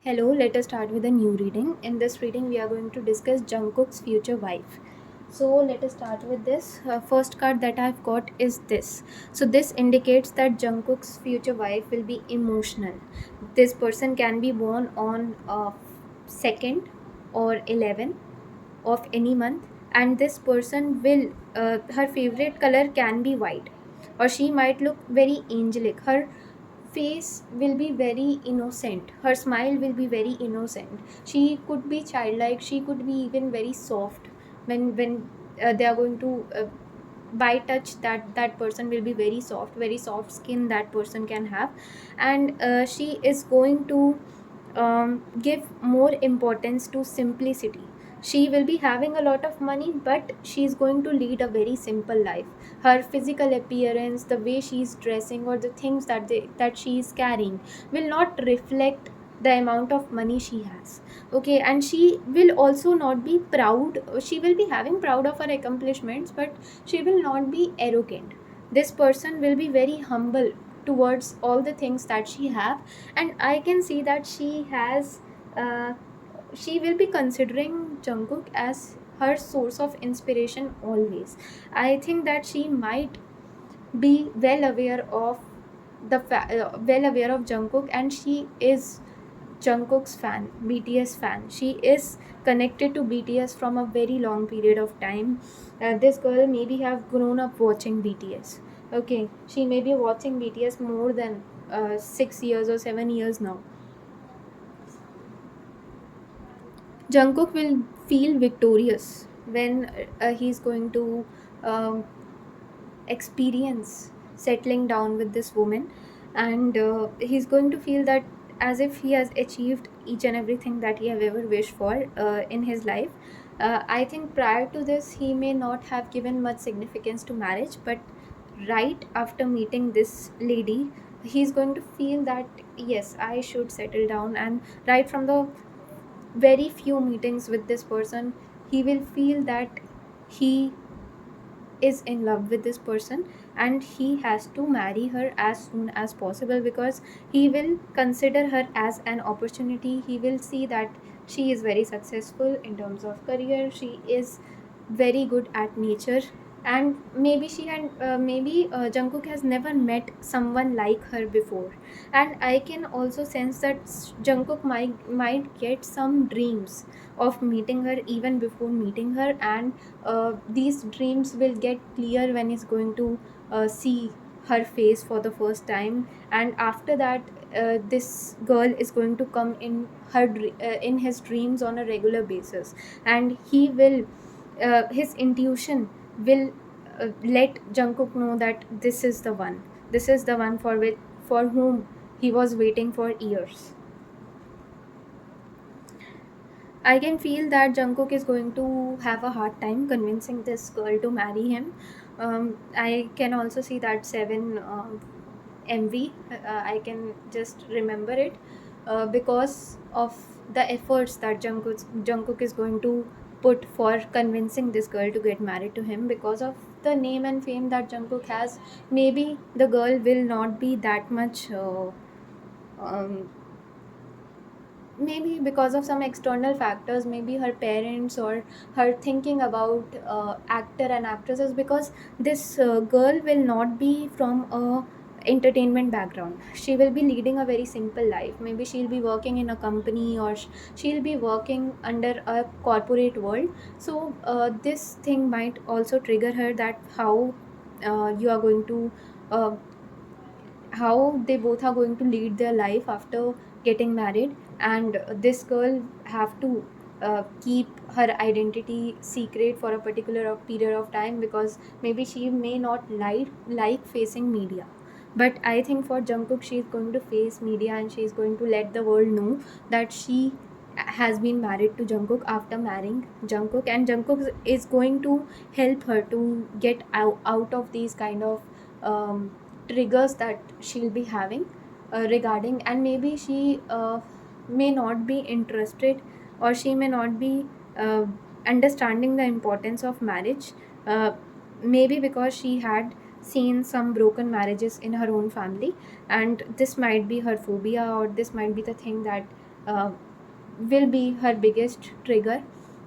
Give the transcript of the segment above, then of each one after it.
Hello, let us start with a new reading. In this reading, we are going to discuss Jungkook's future wife. So, let us start with this. First card that I've got is this. So, this indicates that Jungkook's future wife will be emotional. This person can be born on 2nd or 11 of any month, and this person will, her favorite color can be white, or she might look very angelic. Her face will be very innocent, her smile will be very innocent, she could be childlike, she could be even very soft. When they are going to by touch, that person will be very soft skin that person can have. And she is going to give more importance to simplicity. She will be having a lot of money, but she is going to lead a very simple life. Her physical appearance, the way she is dressing, or the things that she is carrying will not reflect the amount of money she has. Okay, and she will also not be proud. She will be having proud of her accomplishments, but she will not be arrogant. This person will be very humble towards all the things that she have. And I can see that uh, she will be considering Jungkook as her source of inspiration always. I think that she might be well aware of Jungkook, and she is Jungkook's fan, BTS fan. She is connected to BTS from a very long period of time. This girl maybe have grown up watching BTS. Okay, she may be watching BTS more than 6 years or 7 years now. Jungkook will feel victorious when he's going to um, experience settling down with this woman, and he's going to feel that as if he has achieved each and everything that he have ever wished for in his life. I think prior to this he may not have given much significance to marriage, but right after meeting this lady, he's going to feel that yes, I should settle down. And right from the very few meetings with this person, he will feel that he is in love with this person, and he has to marry her as soon as possible, because he will consider her as an opportunity. He will see that she is very successful in terms of career, she is very good at nature, and maybe Jungkook has never met someone like her before. And I can also sense that Jungkook might get some dreams of meeting her even before meeting her, and these dreams will get clear when he's going to see her face for the first time. And after that, this girl is going to come in in his dreams on a regular basis, and his intuition will let Jungkook know that this is the one. This is the one for whom he was waiting for years. I can feel that Jungkook is going to have a hard time convincing this girl to marry him. I can also see that 7 MV. I can just remember it because of the efforts that Jungkook is going to put for convincing this girl to get married to him. Because of the name and fame that Jungkook has, maybe the girl will not be that much. Um, Maybe because of some external factors, maybe her parents or her thinking about actor and actresses, because this girl will not be from a entertainment background. She will be leading a very simple life. Maybe she'll be working in a company, or she'll be working under a corporate world. So this thing might also trigger her, that you are going to uh, how they both are going to lead their life after getting married. And this girl have to keep her identity secret for a particular period of time, because maybe she may not like facing media. But I think for Jungkook, she is going to face media, and she is going to let the world know that she has been married to Jungkook after marrying Jungkook, and Jungkook is going to help her to get out of these kind of triggers that she'll be having regarding. And maybe she may not be interested, or she may not be uh, understanding the importance of marriage, uh, maybe because she had seen some broken marriages in her own family, and this might be her phobia, or this might be the thing that uh, will be her biggest trigger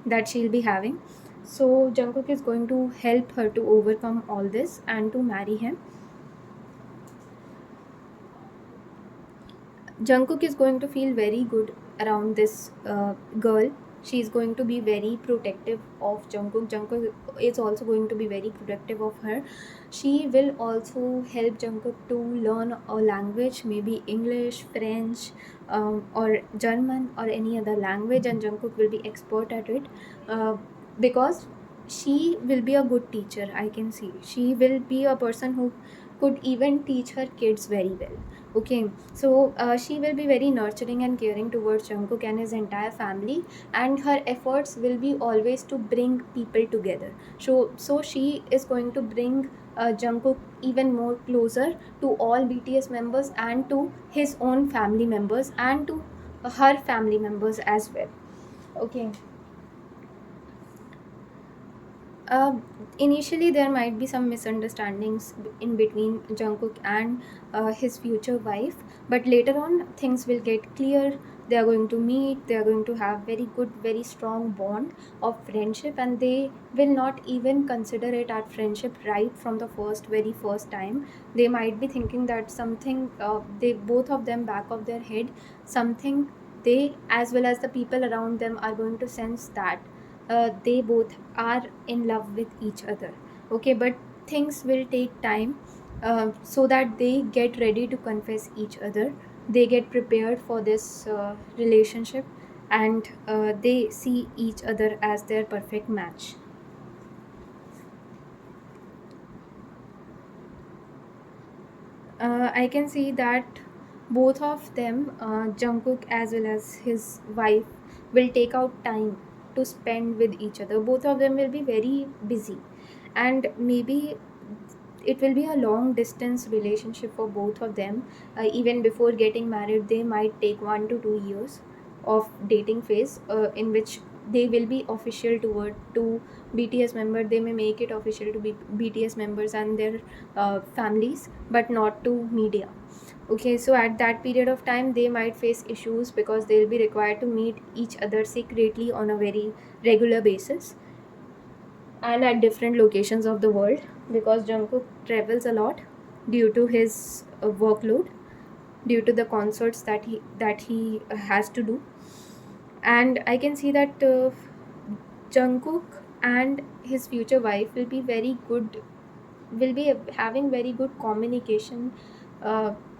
that she'll be having. So Jungkook is going to help her to overcome all this and to marry him. Jungkook is going to feel very good around this girl. She is going to be very protective of Jungkook. Jungkook is also going to be very protective of her. She will also help Jungkook to learn a language, maybe English, French, or German, or any other language, and Jungkook will be expert at it, because she will be a good teacher. I can see she will be a person who could even teach her kids very well. Okay, so she will be very nurturing and caring towards Jungkook and his entire family, and her efforts will be always to bring people together. So she is going to bring Jungkook even more closer to all BTS members and to his own family members and to her family members as well. Okay. Uh, Initially, there might be some misunderstandings in between Jungkook and his future wife, but later on, things will get clear. They are going to meet, they are going to have very good, very strong bond of friendship, and they will not even consider it at friendship right from the very first time. They might be thinking that something, they both of them back of their head, something they as well as the people around them are going to sense that they both are in love with each other. Okay, but things will take time, so that they get ready to confess each other, they get prepared for this relationship, and they see each other as their perfect match. I can see that both of them, Jungkook as well as his wife, will take out time to spend with each other. Both of them will be very busy, and maybe it will be a long distance relationship for both of them. Even before getting married, they might take 1 to 2 years of dating phase, in which they will be official to BTS member. They may make it official to BTS members and their families, but not to media. Okay, so at that period of time, they might face issues because they'll be required to meet each other secretly on a very regular basis and at different locations of the world, because Jungkook travels a lot due to his workload, due to the concerts that he has to do. And I can see that Jungkook and his future wife will be very good, will be having very good communication.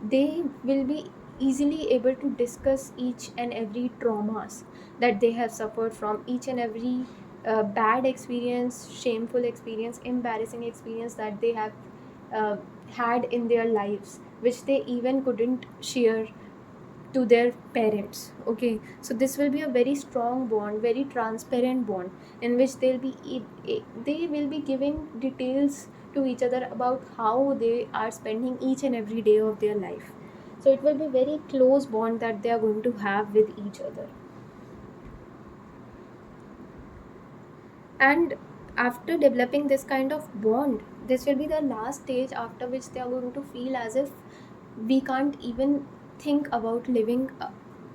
They will be easily able to discuss each and every traumas that they have suffered from, each and every bad experience, shameful experience, embarrassing experience that they have uh, had in their lives, which they even couldn't share to their parents. Okay, so this will be a very strong bond, very transparent bond, in which they will be giving details to each other about how they are spending each and every day of their life. So it will be very close bond that they are going to have with each other. And after developing this kind of bond, this will be the last stage after which they are going to feel as if we can't even think about living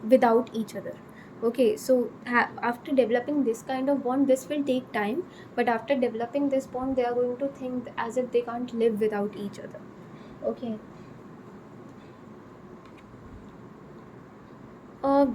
without each other. Okay, so after developing this kind of bond, this will take time, but after developing this bond, they are going to think as if they can't live without each other. Okay. uh,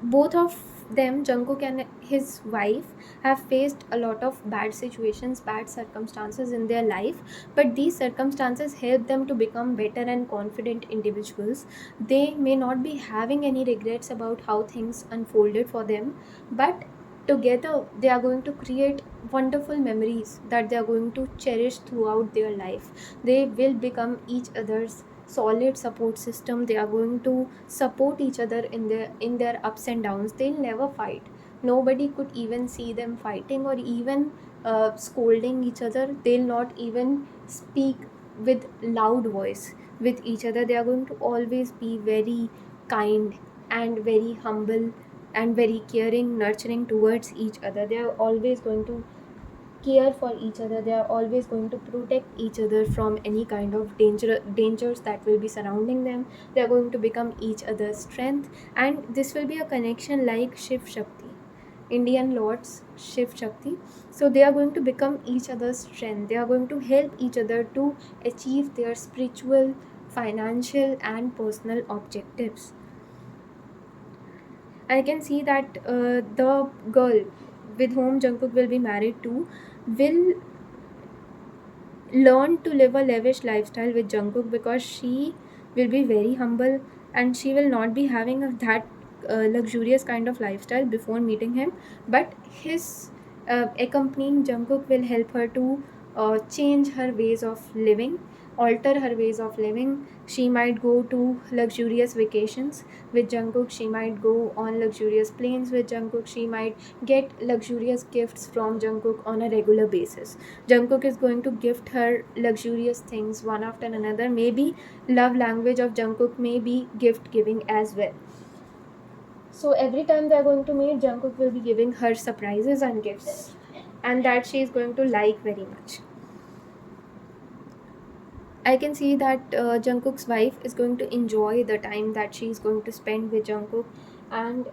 both of them, Jungkook and his wife, have faced a lot of bad situations, bad circumstances in their life, but these circumstances help them to become better and confident individuals. They may not be having any regrets about how things unfolded for them, but together they are going to create wonderful memories that they are going to cherish throughout their life. They will become each other's solid support system. They are going to support each other in their ups and downs. They'll never fight. Nobody could even see them fighting or even scolding each other. They'll not even speak with loud voice with each other. They are going to always be very kind and very humble and very caring, nurturing towards each other. They are always going to care for each other. They are always going to protect each other from any kind of dangers that will be surrounding them. They are going to become each other's strength, and this will be a connection like Shiv Shakti, Indian lords Shiv Shakti. So they are going to become each other's strength. They are going to help each other to achieve their spiritual, financial, and personal objectives. I can see that the girl with whom Jungkook will be married to will learn to live a lavish lifestyle with Jungkook, because she will be very humble and she will not be having that luxurious kind of lifestyle before meeting him. But his accompanying Jungkook will help her to change her ways of living, alter her ways of living. She might go to luxurious vacations with Jungkook. She might go on luxurious planes with Jungkook. She might get luxurious gifts from Jungkook on a regular basis. Jungkook is going to gift her luxurious things one after another. Maybe love language of Jungkook may be gift giving as well. So every time they are going to meet, Jungkook will be giving her surprises and gifts, and that she is going to like very much. I can see that Jungkook's wife is going to enjoy the time that she is going to spend with Jungkook, and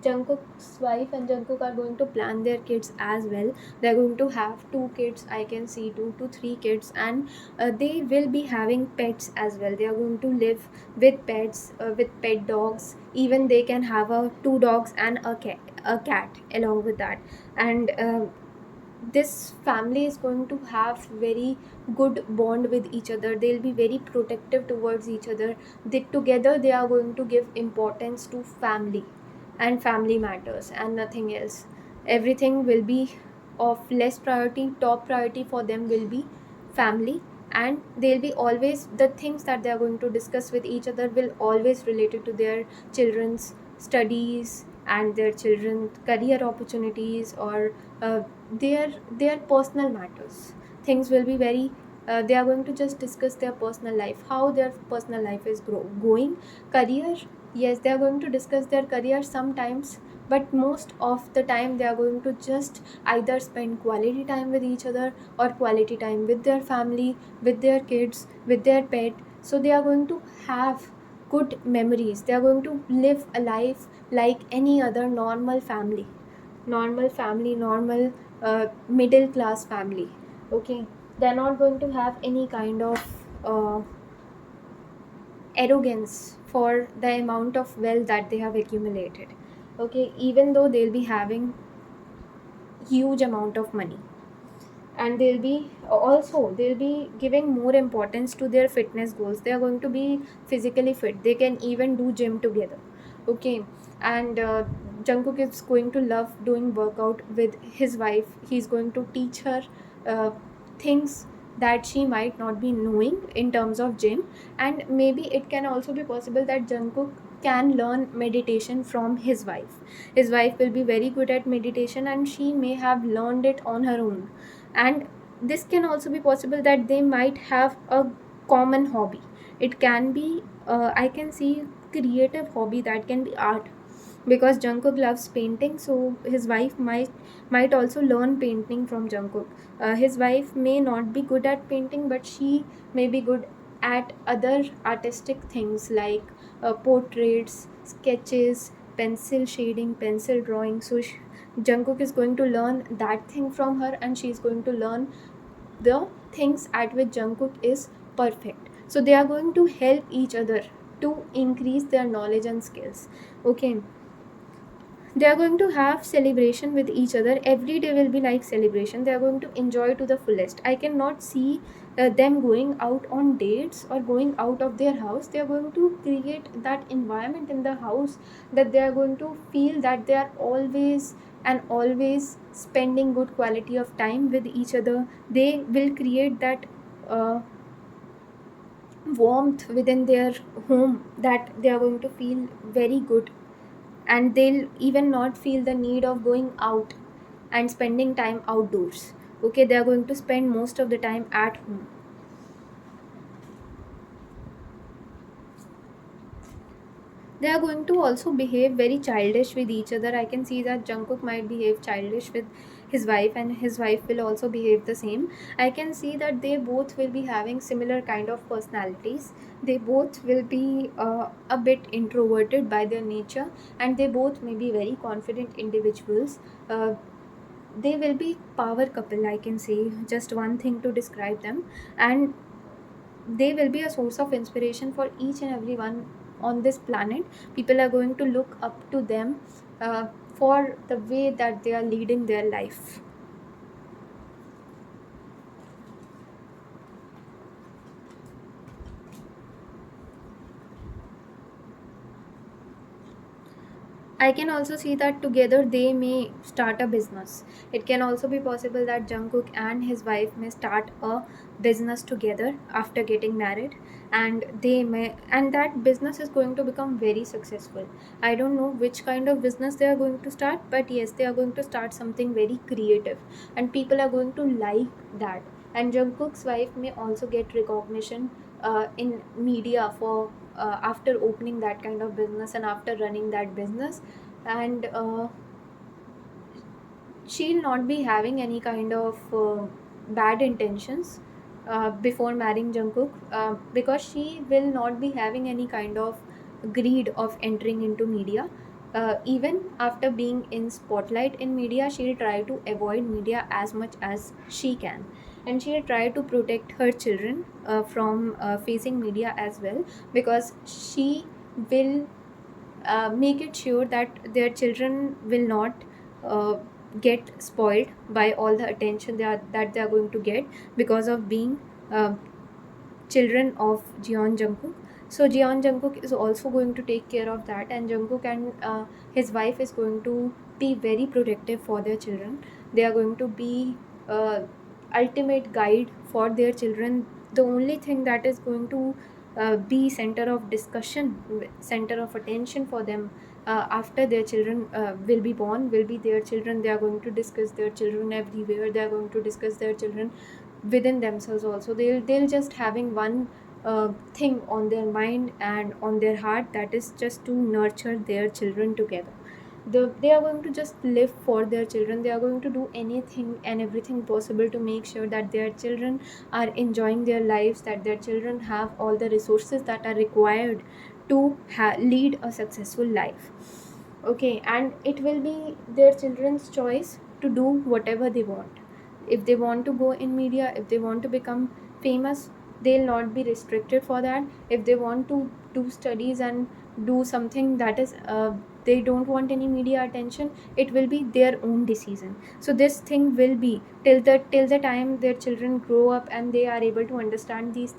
Jungkook's wife and Jungkook are going to plan their kids as well. They're going to have two kids. I can see 2 to 3 kids, and they will be having pets as well. They are going to live with pets, with pet dogs. Even they can have 2 dogs and a cat along with that, and this family is going to have very good bond with each other. They'll be very protective towards each other. Together they are going to give importance to family and family matters and nothing else. Everything will be of less priority. Top priority for them will be family, and they'll be always, the things that they are going to discuss with each other will always related to their children's studies and their children's career opportunities, or uh, their personal matters. Things will be very they are going to just discuss their personal life, how their personal life is going. Career, yes, they are going to discuss their career sometimes, but most of the time they are going to just either spend quality time with each other or quality time with their family, with their kids, with their pet. So they are going to have good memories. They are going to live a life like any other normal middle class family. Okay, they're not going to have any kind of arrogance for the amount of wealth that they have accumulated. Okay, even though they'll be having huge amount of money, and they'll be giving more importance to their fitness goals. They are going to be physically fit. They can even do gym together. Okay, and Jungkook is going to love doing workout with his wife. He's going to teach her uh, things that she might not be knowing in terms of gym. And maybe it can also be possible that Jungkook can learn meditation from his wife. His wife will be very good at meditation, and she may have learned it on her own. And this can also be possible that they might have a common hobby. It can be I can see creative hobby, that can be art, because Jungkook loves painting, so his wife might also learn painting from Jungkook. His wife may not be good at painting, but she may be good at other artistic things like portraits, sketches, pencil shading, pencil drawing. So Jungkook is going to learn that thing from her, and she is going to learn the things at which Jungkook is perfect. So they are going to help each other to increase their knowledge and skills. Okay, they are going to have celebration with each other. Every day will be like celebration. They are going to enjoy to the fullest. I cannot see them going out on dates or going out of their house. They are going to create that environment in the house, that they are going to feel that they are always and always spending good quality of time with each other. They will create that warmth within their home, that they are going to feel very good, and they'll even not feel the need of going out and spending time outdoors. Okay, they are going to spend most of the time at home. they are going to also behave very childish with each other. I can see that Jungkook might behave childish with his wife, and his wife will also behave the same. I can see that they both will be having similar kind of personalities. They both will be a bit introverted by their nature, and they both may be very confident individuals. They will be power couple, I can say, just one thing to describe them. And they will be a source of inspiration for each and everyone on this planet. People are going to look up to them for the way that they are leading their life. I can also see that together they may start a business. It can also be possible that Jungkook and his wife may start a business together after getting married, and that business is going to become very successful. I don't know which kind of business they are going to start, but yes, they are going to start something very creative, and people are going to like that. And Jungkook's wife may also get recognition in media for after opening that kind of business and after running that business. And she'll not be having any kind of bad intentions before marrying Jungkook, because she will not be having any kind of greed of entering into media. Even after being in spotlight in media, she'll try to avoid media as much as she can, and she'll try to protect her children from facing media as well, because she will make it sure that their children will not uh, get spoiled by all the attention that they are going to get because of being uh, children of Jeon Jungkook. So Jeon Jungkook is also going to take care of that, and Jungkook and his wife is going to be very protective for their children. They are going to be ultimate guide for their children. The only thing that is going to be center of discussion, center of attention for them after their children will be born, will be their children. They are going to discuss their children everywhere. They are going to discuss their children within themselves also. They'll just having one thing on their mind and on their heart, that is just to nurture their children together. They are going to just live for their children. They are going to do anything and everything possible to make sure that their children are enjoying their lives, that their children have all the resources that are required to lead a successful life. Okay, and it will be their children's choice to do whatever they want. If they want to go in media, if they want to become famous, they'll not be restricted for that. If they want to do studies and do something that is they don't want any media attention, it will be their own decision. So this thing will be till the time their children grow up and they are able to understand these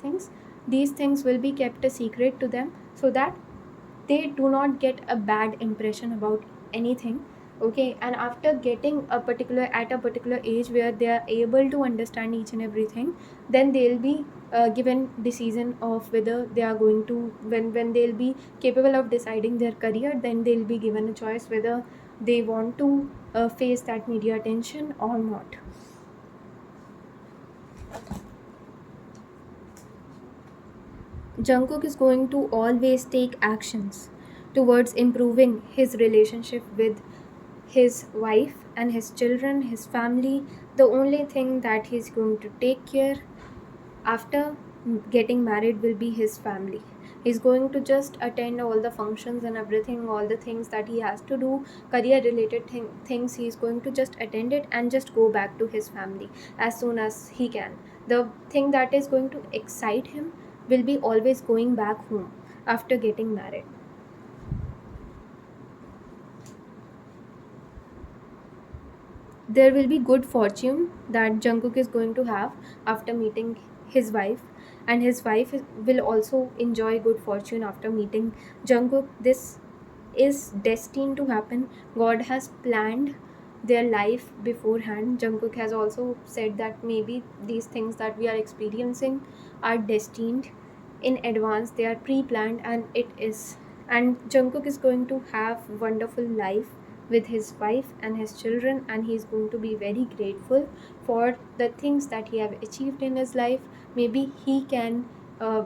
things will be kept a secret to them, so that they do not get a bad impression about anything. Okay, and after getting a particular age where they are able to understand each and everything, then they'll be given decision of whether they are going to, when they'll be capable of deciding their career, then they'll be given a choice whether they want to face that media attention or not. Jungkook is going to always take actions towards improving his relationship with his wife and his children, his family. The only thing that he's going to take care after getting married will be his family. He's going to just attend all the functions and everything, all the things that he has to do, career related things. He's going to just attend it and just go back to his family as soon as he can. The thing that is going to excite him will be always going back home after getting married. There will be good fortune that Jungkook is going to have after meeting his wife, and his wife will also enjoy good fortune after meeting Jungkook. This is destined to happen. God has planned their life beforehand. Jungkook has also said that maybe these things that we are experiencing are destined in advance. They are pre-planned, and it is. And Jungkook is going to have wonderful life with his wife and his children, and he's going to be very grateful for the things that he have achieved in his life. Maybe he can uh,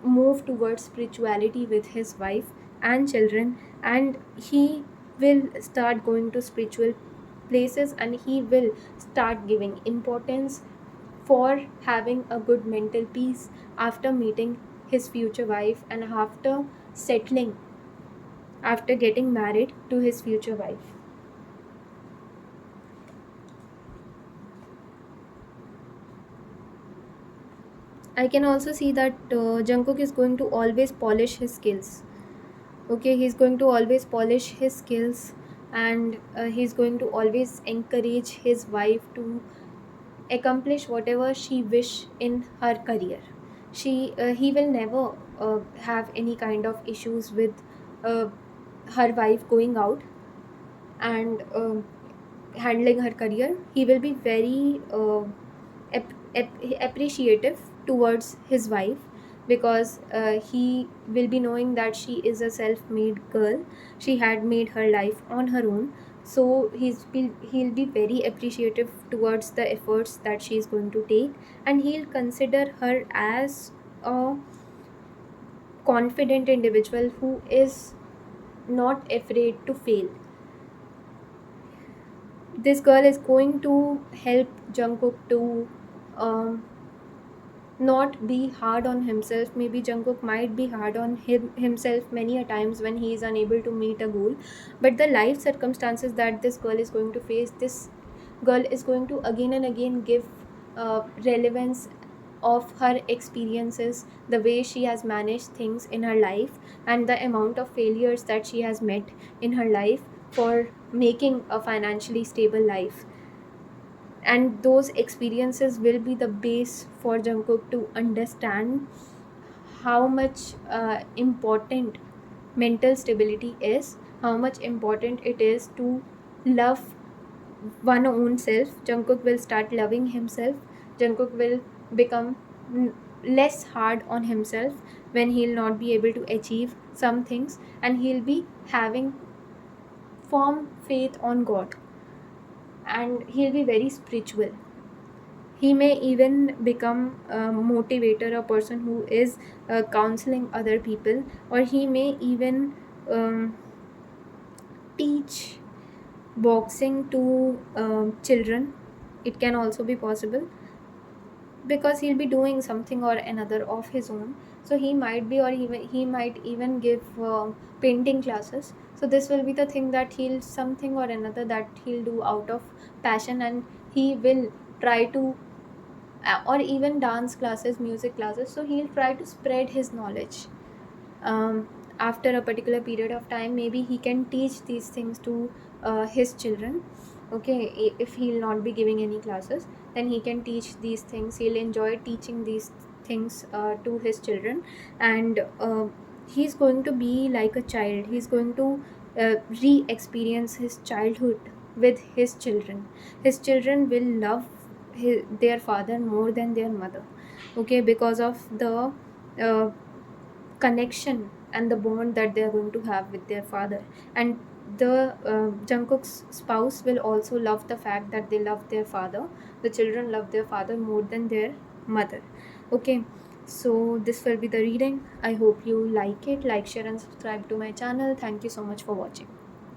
move towards spirituality with his wife and children, and he will start going to spiritual places, and he will start giving importance for having a good mental peace after meeting his future wife and after settling, after getting married to his future wife. I can also see that Jungkook is going to always polish his skills. Okay, he's going to always polish his skills, and he's going to always encourage his wife to accomplish whatever she wish in her career. He will never have any kind of issues with uh, her wife going out and handling her career. He will be very appreciative towards his wife, because he will be knowing that she is a self-made girl. She had made her life on her own, so he'll be very appreciative towards the efforts that she is going to take, and he'll consider her as a confident individual who is not afraid to fail. This girl is going to help Jungkook to um, not be hard on himself. Maybe Jungkook might be hard on himself many a times when he is unable to meet a goal, but the life circumstances that this girl is going to face, this girl is going to again and again give relevance of her experiences, the way she has managed things in her life, and the amount of failures that she has met in her life for making a financially stable life. And those experiences will be the base for Jungkook to understand how much important mental stability is, how much important it is to love one own self. Jungkook will start loving himself. Jungkook will become less hard on himself when he'll not be able to achieve some things, and he'll be having firm faith on God, and he'll be very spiritual. He may even become a motivator, a person who is counseling other people, or he may even teach boxing to children. It can also be possible, because he'll be doing something or another of his own. So he might be, or even he might even give painting classes. So this will be the thing that he'll something or another that he'll do out of passion, and he will try to or even dance classes, music classes. So he'll try to spread his knowledge. After a particular period of time, maybe he can teach these things to his children. Okay, if he'll not be giving any classes, then he can teach these things. He'll enjoy teaching these things to his children, and he's going to be like a child. He's going to re-experience his childhood with his children. His children will love their father more than their mother. Okay, because of the uh, connection and the bond that they are going to have with their father. And the Jungkook's spouse will also love the fact that they love their father. The children love their father more than their mother. Okay, so this will be the reading. I hope you like it. Like, share, and subscribe to my channel. Thank you so much for watching.